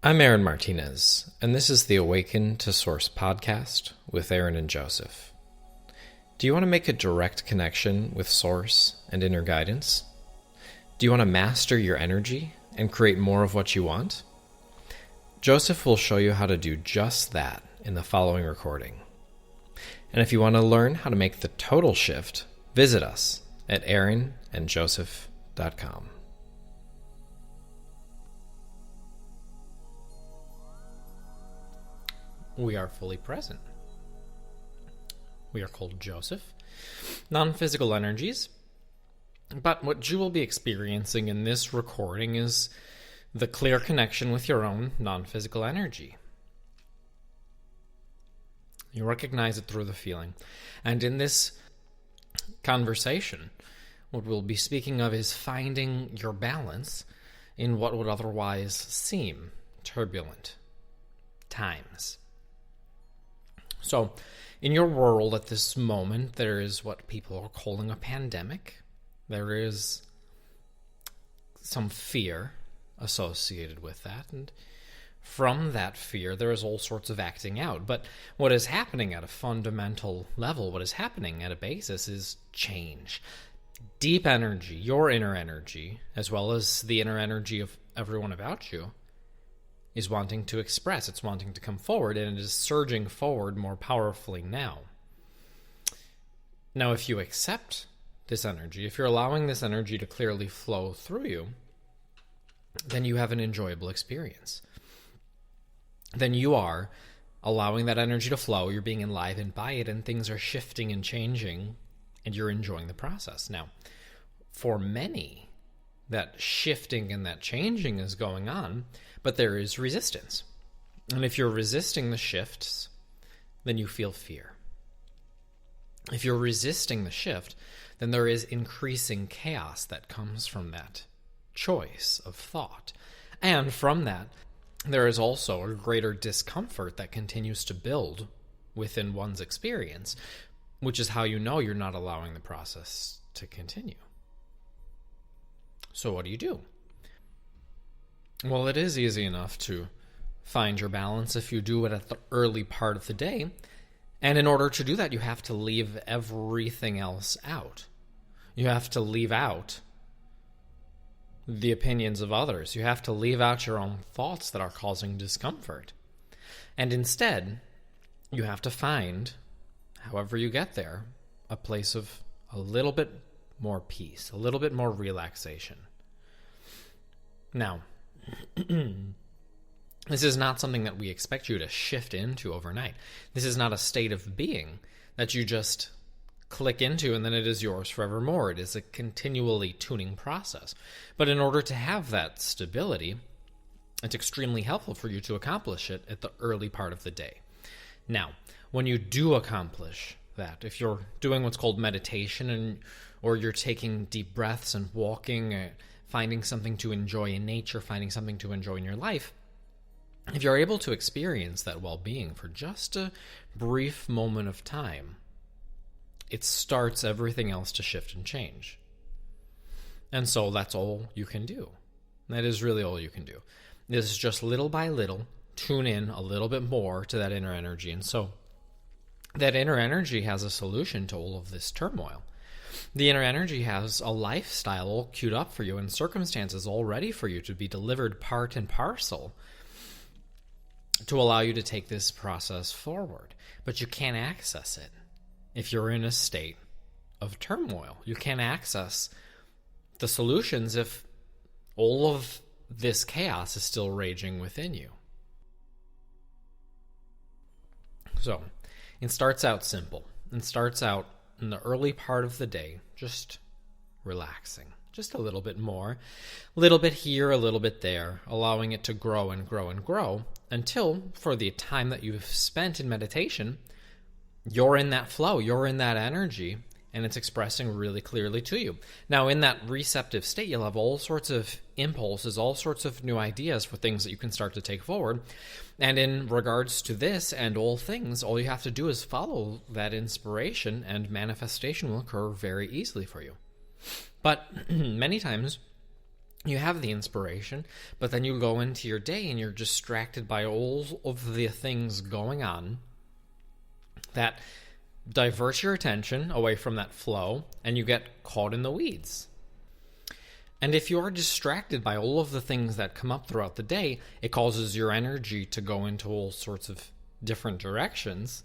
I'm Aaron Martinez, and this is the Awaken to Source podcast with Aaron and Joseph. Do you want to make a direct connection with Source and inner guidance? Do you want to master your energy and create more of what you want? Joseph will show you how to do just that in the following recording. And if you want to learn how to make the total shift, visit us at aaronandjoseph.com. We are fully present. We are called Joseph, non-physical energies. But what you will be experiencing in this recording is the clear connection with your own non-physical energy. You recognize it through the feeling. And in this conversation, what we'll be speaking of is finding your balance in what would otherwise seem turbulent times. So, in your world at this moment, there is what people are calling a pandemic. There is some fear associated with that, and from that fear, there is all sorts of acting out. But what is happening at a fundamental level, what is happening at a basis, is change. Deep energy, your inner energy, as well as the inner energy of everyone about you, is wanting to express, it's wanting to come forward, and it is surging forward more powerfully now. Now, if you accept this energy, if you're allowing this energy to clearly flow through you, then you have an enjoyable experience. Then you are allowing that energy to flow, you're being enlivened by it, and things are shifting and changing, and you're enjoying the process. Now, for many, that shifting and that changing is going on, but there is resistance. And if you're resisting the shifts, then you feel fear. If you're resisting the shift, then there is increasing chaos that comes from that choice of thought. And from that, there is also a greater discomfort that continues to build within one's experience, which is how you know you're not allowing the process to continue. So what do? Well, it is easy enough to find your balance if you do it at the early part of the day. And in order to do that, you have to leave everything else out. You have to leave out the opinions of others. You have to leave out your own thoughts that are causing discomfort. And instead, you have to find, however you get there, a place of a little bit more peace, a little bit more relaxation. Now, this is not something that we expect you to shift into overnight. This is not a state of being that you just click into and then it is yours forevermore. It is a continually tuning process. But in order to have that stability, it's extremely helpful for you to accomplish it at the early part of the day. Now, when you do accomplish that, if you're doing what's called meditation or you're taking deep breaths and walking, finding something to enjoy in nature, finding something to enjoy in your life, if you're able to experience that well-being for just a brief moment of time, it starts everything else to shift and change. And so that's all you can do. That is really all you can do. This is just little by little, tune in a little bit more to that inner energy. And so that inner energy has a solution to all of this turmoil. The inner energy has a lifestyle all queued up for you and circumstances all ready for you to be delivered part and parcel to allow you to take this process forward. But you can't access it if you're in a state of turmoil. You can't access the solutions if all of this chaos is still raging within you. So, it starts out simple. It starts out in the early part of the day, just relaxing, just a little bit more, a little bit here, a little bit there, allowing it to grow and grow and grow until, for the time that you've spent in meditation, you're in that flow, you're in that energy, and it's expressing really clearly to you. Now, in that receptive state, you'll have all sorts of impulses, all sorts of new ideas for things that you can start to take forward. And in regards to this and all things, all you have to do is follow that inspiration, and manifestation will occur very easily for you. But many times, You have the inspiration, but then you go into your day and you're distracted by all of the things going on that divert your attention away from that flow, and you get caught in the weeds. And if you are distracted by all of the things that come up throughout the day, it causes your energy to go into all sorts of different directions.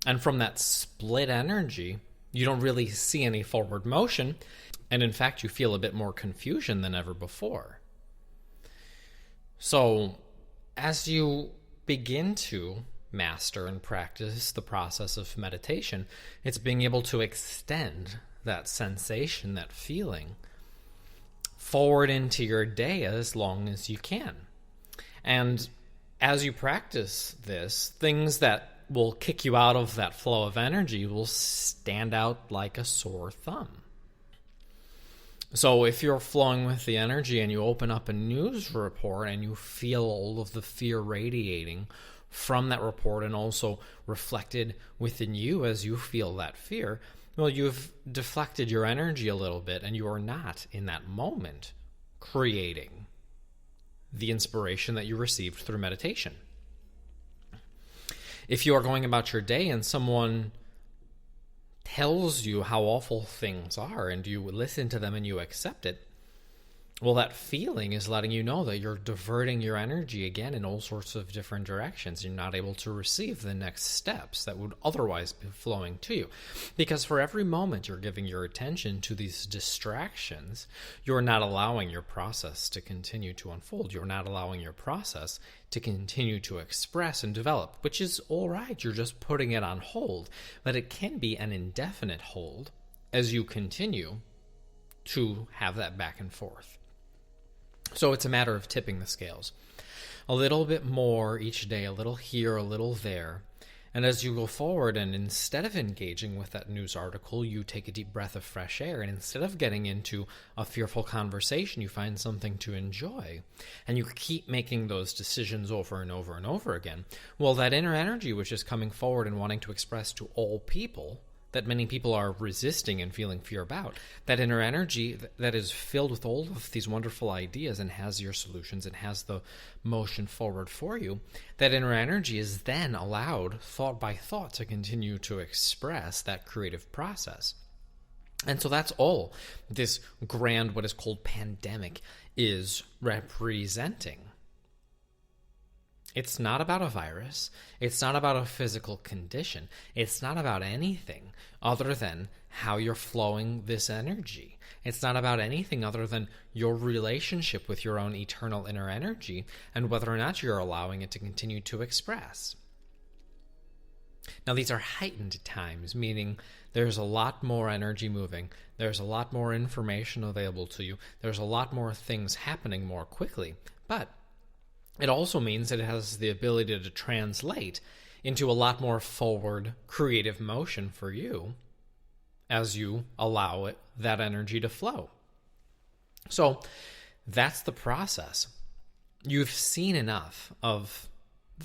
And from that split energy, you don't really see any forward motion. And in fact, you feel a bit more confusion than ever before. So as you begin to master and practice the process of meditation, it's being able to extend that sensation, that feeling, forward into your day as long as you can. And as you practice this, things that will kick you out of that flow of energy will stand out like a sore thumb. So if you're flowing with the energy and you open up a news report and you feel all of the fear radiating from that report and also reflected within you as you feel that fear, well, you've deflected your energy a little bit and you are not in that moment creating the inspiration that you received through meditation. If you are going about your day and someone tells you how awful things are and you listen to them and you accept it, well, that feeling is letting you know that you're diverting your energy again in all sorts of different directions. You're not able to receive the next steps that would otherwise be flowing to you. Because for every moment you're giving your attention to these distractions, you're not allowing your process to continue to unfold. You're not allowing your process to continue to express and develop, which is all right. You're just putting it on hold. But it can be an indefinite hold as you continue to have that back and forth. So it's a matter of tipping the scales. A little bit more each day, a little here, a little there. And as you go forward and instead of engaging with that news article, you take a deep breath of fresh air. And instead of getting into a fearful conversation, you find something to enjoy. And you keep making those decisions over and over and over again. Well, that inner energy which is coming forward and wanting to express to all people, that many people are resisting and feeling fear about, that inner energy that is filled with all of these wonderful ideas and has your solutions and has the motion forward for you, that inner energy is then allowed, thought by thought, to continue to express that creative process. And so that's all this grand, what is called pandemic, is representing. It's not about a virus. It's not about a physical condition. It's not about anything other than how you're flowing this energy. It's not about anything other than your relationship with your own eternal inner energy and whether or not you're allowing it to continue to express. Now, these are heightened times, meaning there's a lot more energy moving. There's a lot more information available to you. There's a lot more things happening more quickly. But it also means that it has the ability to translate into a lot more forward creative motion for you as you allow that energy to flow. So that's the process. You've seen enough of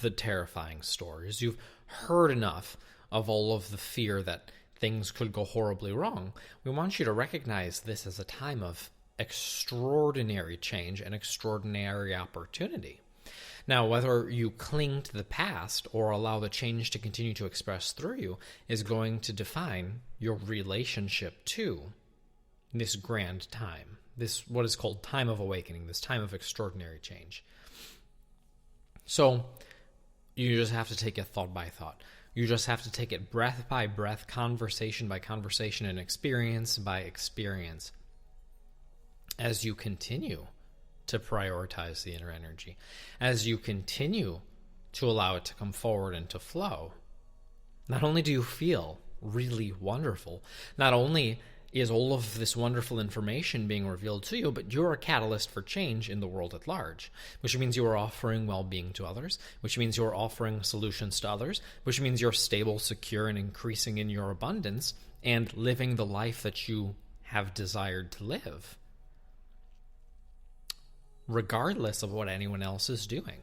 the terrifying stories. You've heard enough of all of the fear that things could go horribly wrong. We want you to recognize this as a time of extraordinary change and extraordinary opportunity. Now, whether you cling to the past or allow the change to continue to express through you is going to define your relationship to this grand time, this what is called time of awakening, this time of extraordinary change. So you just have to take it thought by thought. You just have to take it breath by breath, conversation by conversation, and experience by experience as you continue to prioritize the inner energy, as you continue to allow it to come forward and to flow. Not only do you feel really wonderful, not only is all of this wonderful information being revealed to you, but you're a catalyst for change in the world at large, which means you are offering well-being to others, which means you're offering solutions to others, which means you're stable, secure, and increasing in your abundance and living the life that you have desired to live, regardless of what anyone else is doing.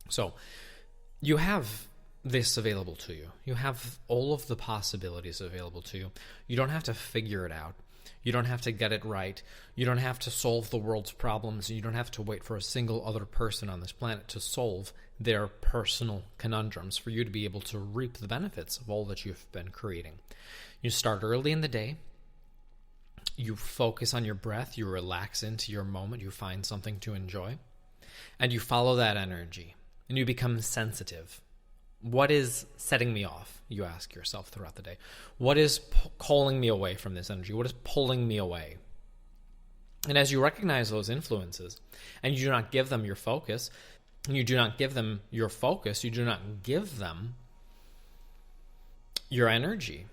So you have this available to you. You have all of the possibilities available to you. You don't have to figure it out. You don't have to get it right. You don't have to solve the world's problems. You don't have to wait for a single other person on this planet to solve their personal conundrums for you to be able to reap the benefits of all that you've been creating. You start early in the day. You focus on your breath. You relax into your moment. You find something to enjoy. And you follow that energy. And you become sensitive. What is setting me off? You ask yourself throughout the day. What is calling me away from this energy? What is pulling me away? And as you recognize those influences, and you do not give them your focus, you do not give them your focus, you do not give them your energy,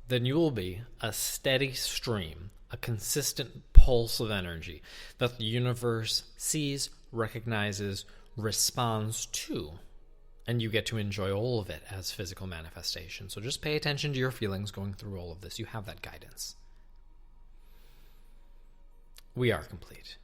then you will be a steady stream, a consistent pulse of energy that the universe sees, recognizes, responds to, and you get to enjoy all of it as physical manifestation. So just pay attention to your feelings going through all of this. You have that guidance. We are complete.